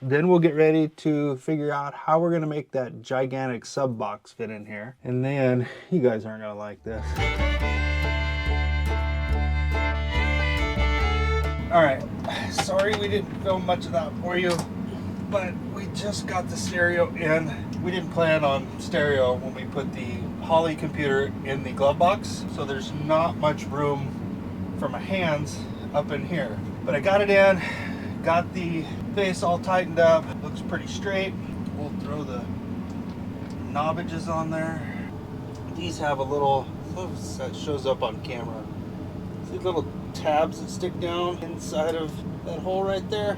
Then we'll get ready to figure out how we're gonna make that gigantic sub box fit in here. And then you guys aren't gonna like this. All right, sorry we didn't film much of that for you, but we just got the stereo in. We didn't plan on stereo when we put the Holly computer in the glove box, so there's not much room for my hands up in here. But I got it in, got the face all tightened up, looks pretty straight. We'll throw the knobbages on there. These have a little, that shows up on camera. See little tabs that stick down inside of that hole right there?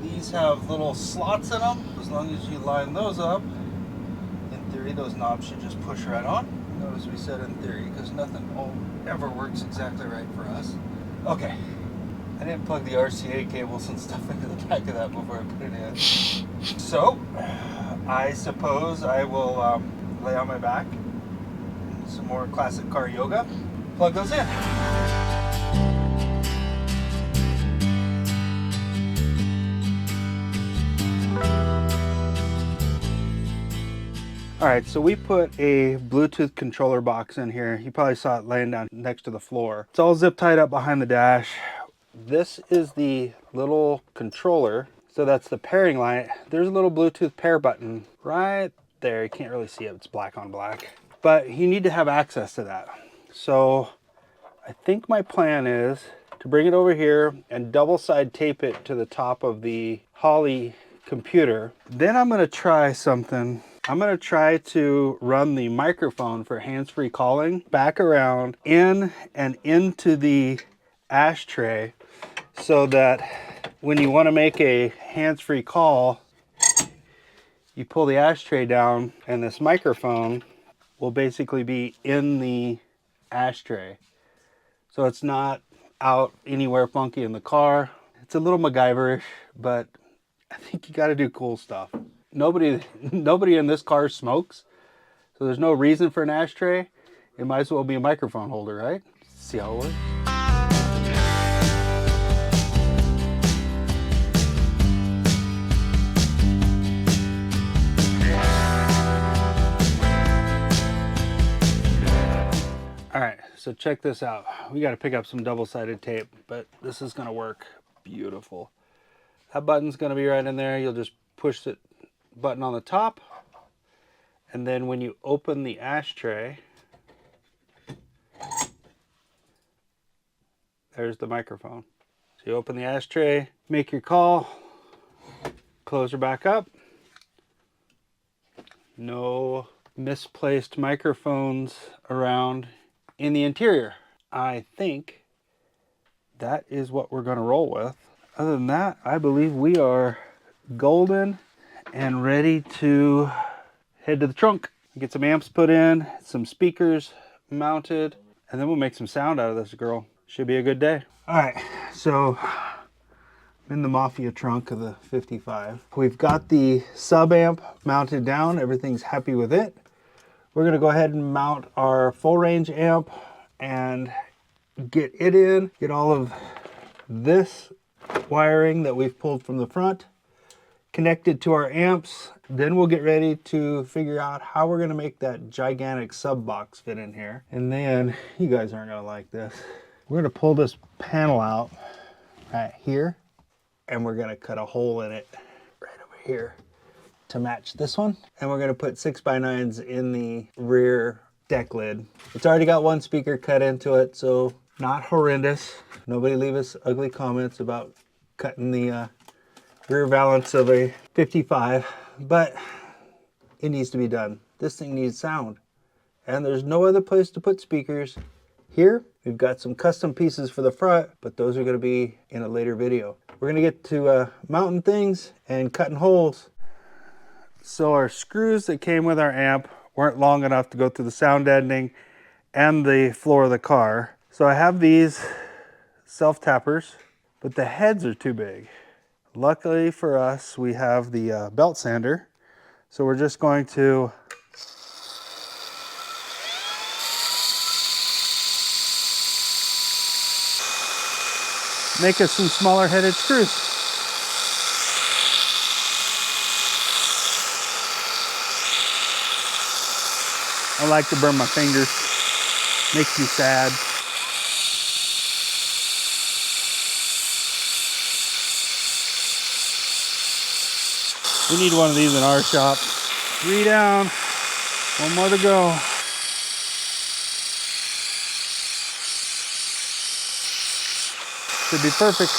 These have little slots in them. As long as you line those up, in theory, those knobs should just push right on. Notice we said in theory, because nothing ever works exactly right for us. Okay, I didn't plug the RCA cables and stuff into the back of that before I put it in. So, I suppose I will lay on my back, some more classic car yoga, plug those in. All right, so we put a Bluetooth controller box in here. You probably saw it laying down next to the floor. It's all zip tied up behind the dash. This is the little controller. So that's the pairing light. There's a little Bluetooth pair button right there. You can't really see it, it's black on black. But you need to have access to that. So I think my plan is to bring it over here and double side tape it to the top of the Holly computer. Then I'm gonna try something. I'm gonna try to run the microphone for hands-free calling back around in and into the ashtray so that when you wanna make a hands-free call, you pull the ashtray down and this microphone will basically be in the ashtray. So it's not out anywhere funky in the car. It's a little MacGyverish, but I think you gotta do cool stuff. Nobody in this car smokes, so there's no reason for an ashtray. It might as well be a microphone holder, right? See how it works? All right, so check this out. We got to pick up some double-sided tape, but this is gonna work beautiful. That button's gonna be right in there. You'll just push the button on the top, and then when you open the ashtray, there's the microphone. So you open the ashtray, make your call, close her back up. No misplaced microphones around in the interior. I think that is what we're gonna roll with. Other than that, I believe we are golden and ready to head to the trunk. Get some amps put in, some speakers mounted, and then we'll make some sound out of this girl. Should be a good day. All right, so I'm in the Mafia trunk of the 55. We've got the sub amp mounted down. Everything's happy with it. We're gonna go ahead and mount our full range amp and get it in, get all of this wiring that we've pulled from the front connected to our amps. Then we'll get ready to figure out how we're gonna make that gigantic sub box fit in here. And then, you guys aren't gonna like this. We're gonna pull this panel out right here, and we're gonna cut a hole in it right over here to match this one. And we're gonna put 6x9s in the rear deck lid. It's already got one speaker cut into it, so not horrendous. Nobody leave us ugly comments about cutting the rear valance of a 55, but it needs to be done. This thing needs sound, and there's no other place to put speakers. Here, we've got some custom pieces for the front, but those are gonna be in a later video. We're gonna get to mounting things and cutting holes. So our screws that came with our amp weren't long enough to go through the sound deadening and the floor of the car. So I have these self-tappers, but the heads are too big. Luckily for us, we have the belt sander. So we're just going to make us some smaller headed screws. I like to burn my fingers. Makes me sad. We need one of these in our shop. 3 down, 1 more to go. Should be perfect.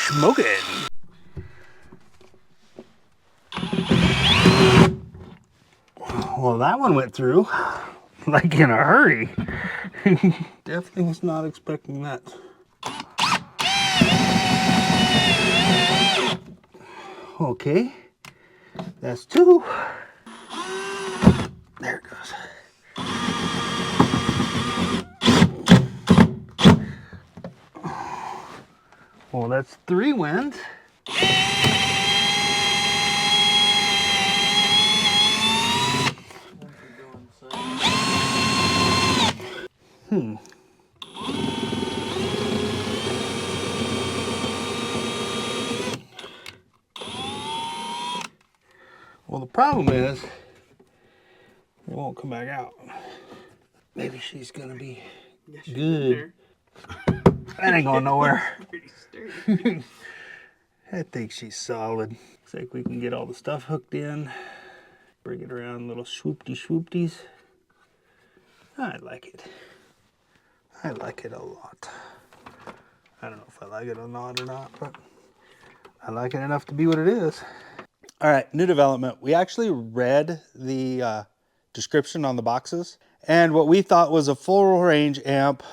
Smoking. Well, that one went through like in a hurry. Definitely was not expecting that. Okay, that's 2. There it goes. Well, that's 3 wins. Well, the problem is it won't come back out. Maybe she's gonna be good. That ain't going nowhere. Pretty sturdy. I think she's solid. Looks like we can get all the stuff hooked in. Bring it around, little swoopty-swoopties. I like it. I like it a lot. I don't know if I like it a lot or not, but I like it enough to be what it is. All right, new development. We actually read the description on the boxes, and what we thought was a full range amp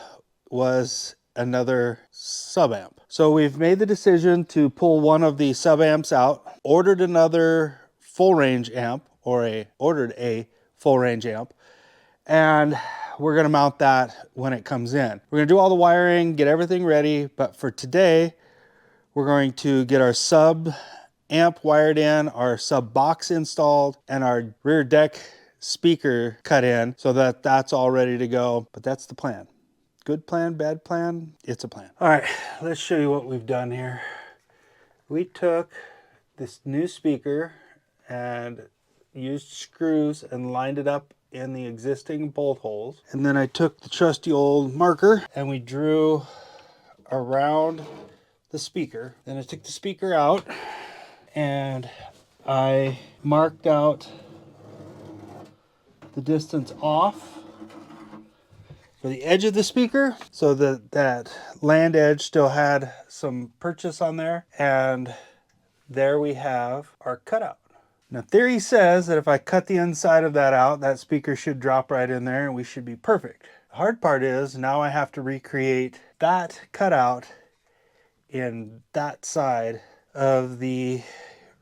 was another sub amp. So we've made the decision to pull one of the sub amps out, ordered another full range amp, or ordered a full range amp, and we're gonna mount that when it comes in. We're gonna do all the wiring, get everything ready, but for today, we're going to get our sub amp wired in, our sub box installed, and our rear deck speaker cut in so that that's all ready to go. But that's the plan. Good plan, bad plan, it's a plan. All right, let's show you what we've done here. We took this new speaker and used screws and lined it up in the existing bolt holes. And then I took the trusty old marker and we drew around the speaker. Then I took the speaker out and I marked out the distance off for the edge of the speaker so that that land edge still had some purchase on there. And there we have our cutout. Now theory says that if I cut the inside of that out, that speaker should drop right in there and we should be perfect. The hard part is now I have to recreate that cutout in that side of the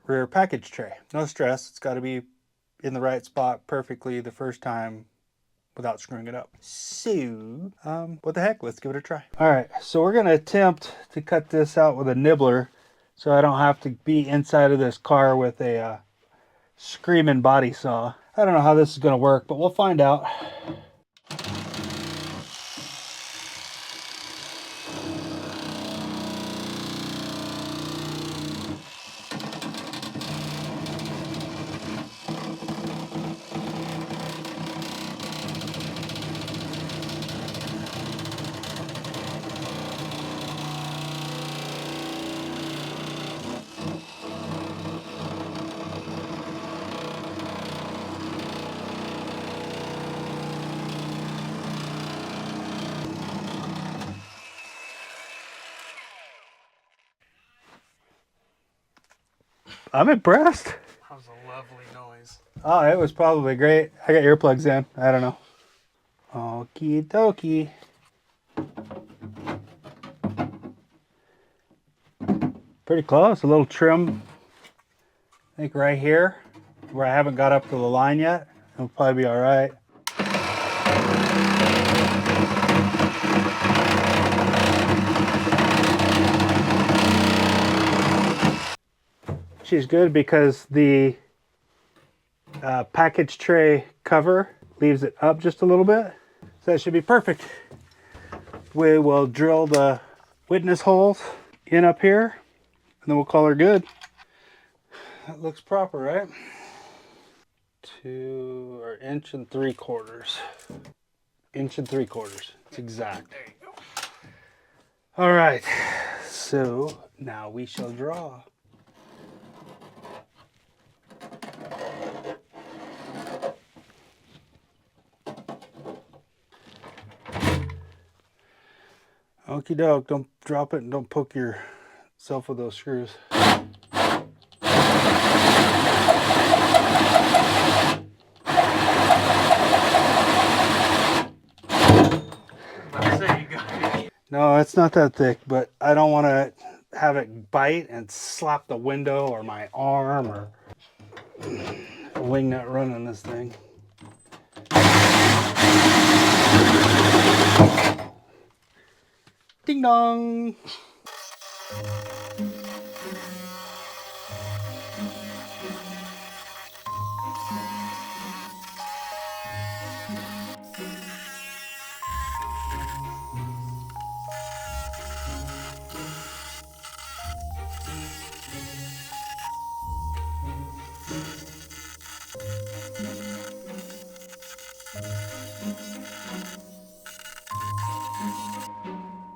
rear package tray. No stress, it's got to be in the right spot perfectly the first time without screwing it up. So, what the heck, let's give it a try. All right, so we're gonna attempt to cut this out with a nibbler so I don't have to be inside of this car with a screaming body saw. I don't know how this is gonna work, but we'll find out. I'm impressed. That was a lovely noise. Oh, it was probably great. I got earplugs in. I don't know. Okie dokie. Pretty close. A little trim. I think right here, where I haven't got up to the line yet. It'll probably be all right. She's good because the package tray cover leaves it up just a little bit. So that should be perfect. We will drill the witness holes in up here and then we'll call her good. That looks proper, right? 2 or 1.75 inches. 1.75 inches. It's exact. There you go. All right. So now we shall draw. Okie doke. Don't drop it and don't poke yourself with those screws. No, it's not that thick, but I don't want to have it bite and slap the window or my arm or a wing nut running this thing. Ding dong!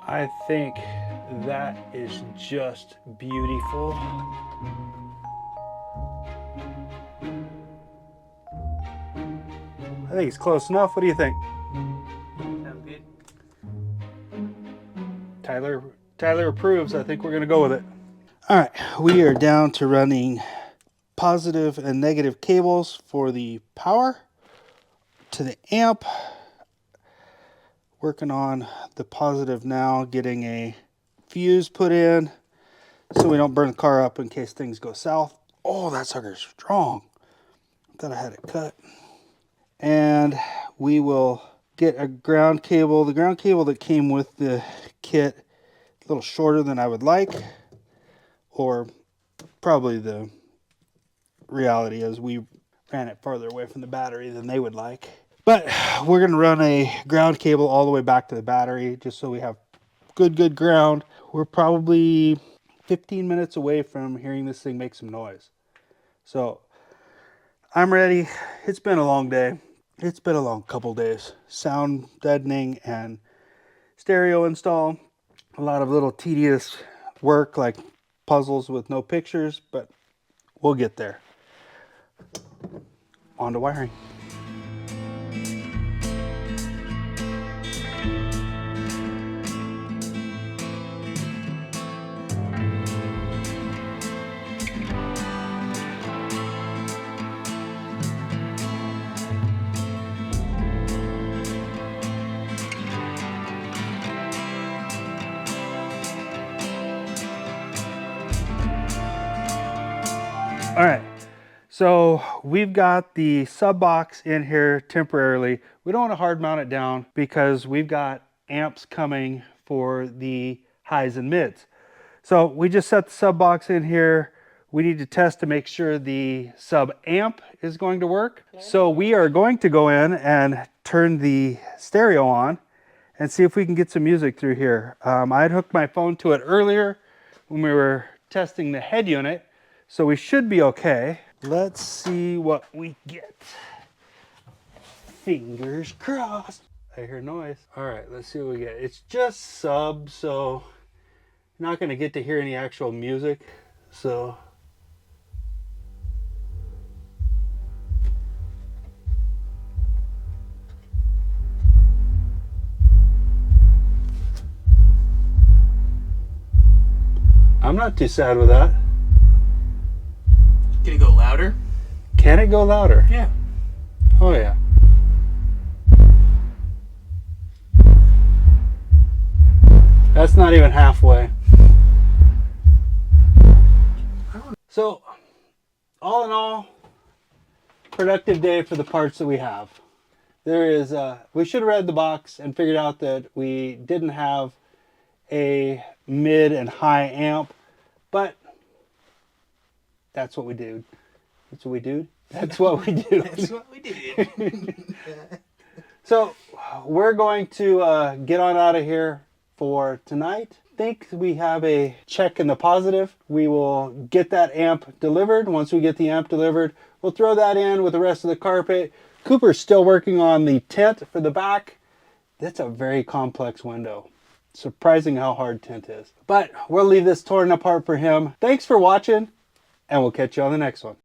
I think that is just beautiful. I think it's close enough. What do you think? Sounds good. Tyler approves. I think we're going to go with it. All right, we are down to running positive and negative cables for the power to the amp. Working on the positive now, getting a fuse put in so we don't burn the car up in case things go south. Oh, that sucker's strong. Thought I had it cut. And we will get a ground cable. The ground cable that came with the kit, a little shorter than I would like, or probably the reality is we ran it farther away from the battery than they would like. But we're going to run a ground cable all the way back to the battery just so we have good ground. We're probably 15 minutes away from hearing this thing make some noise. So I'm ready. It's been a long day. It's been a long couple days. Sound deadening and stereo install. A lot of little tedious work like puzzles with no pictures, but we'll get there. On to wiring. All right, so we've got the sub box in here temporarily. We don't want to hard mount it down because we've got amps coming for the highs and mids. So we just set the sub box in here. We need to test to make sure the sub amp is going to work. So we are going to go in and turn the stereo on and see if we can get some music through here. I had hooked my phone to it earlier when we were testing the head unit. So we should be okay. Let's see what we get. Fingers crossed. I hear noise. All right, let's see what we get. It's just sub, so you're not gonna get to hear any actual music. So I'm not too sad with that. Can it go louder? Can it go louder? Yeah. Oh yeah. That's not even halfway. So, all in all, productive day for the parts that we have. There is, we should have read the box and figured out that we didn't have a mid and high amp, but that's what we do. That's what we do. That's what we do. That's what we did. So we're going to get on out of here. for tonight. Think we have a check in the positive. We will get that amp delivered. Once we get the amp delivered, we'll throw that in with the rest of the carpet. Cooper's still working on the tent for the back. That's a very complex window. Surprising how hard tent is. But we'll leave this torn apart for him. Thanks for watching, and we'll catch you on the next one.